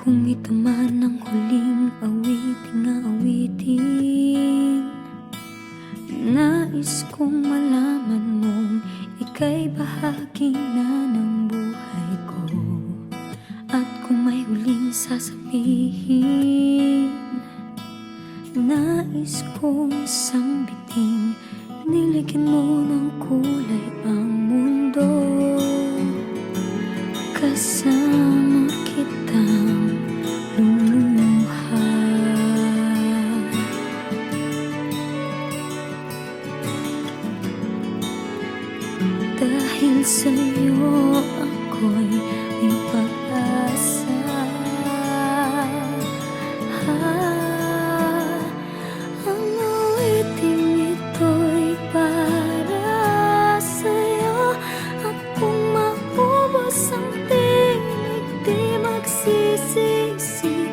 Kung ito man ang huling awiting aawitin, nais kong malaman mong ika'y bahagi na ng buhay ko. At kung may huling sasabihin, nais kong sambiting, niligyan mo ng kulay ang mundo. Kasama kitang luluha, dahil sa'yo ako'y may pag-asa. Ang awiting ito'y para sa'yo, at kung maubos ang tinig di magsisisi,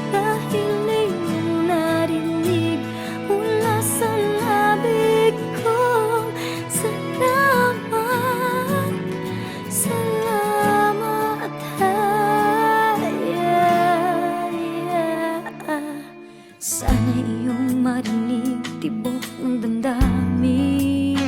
dahil iyong narinig mula sa labig ko. Salamat, salamat, sana iyong marinig tibok ng damdamin.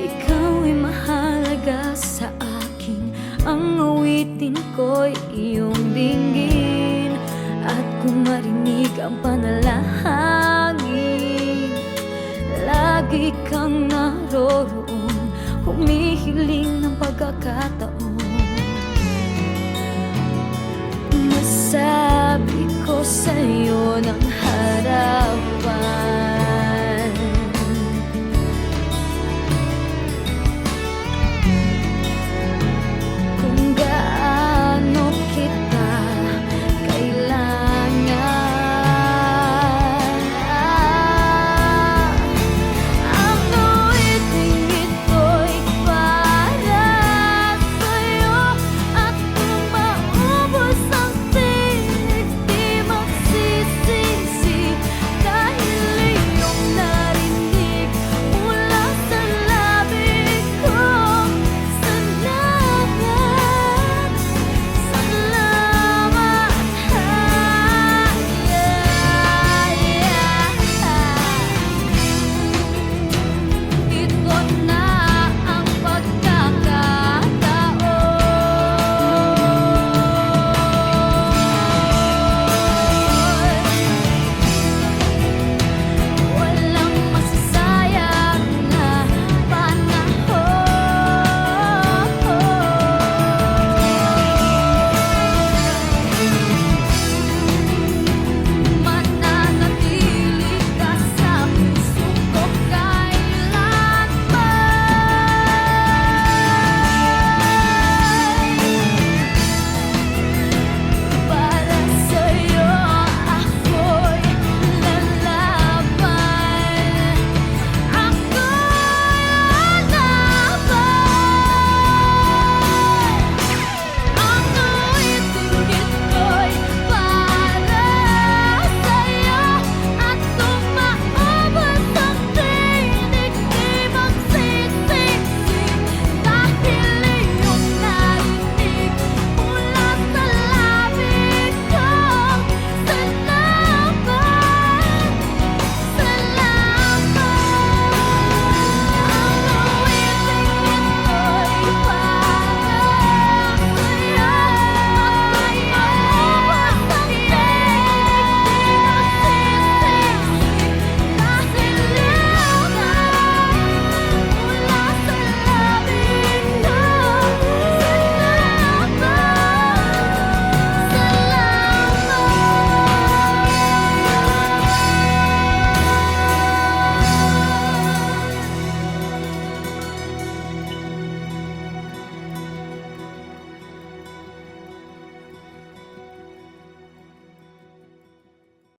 Ikaw ay mahalaga sa akin, ang awitin ko'y iyong dinggin. At kung marinig ang panalangin, lagi kang naroroon, humihiling ng pagkakataon. Masabi ko sa'yo ng harap,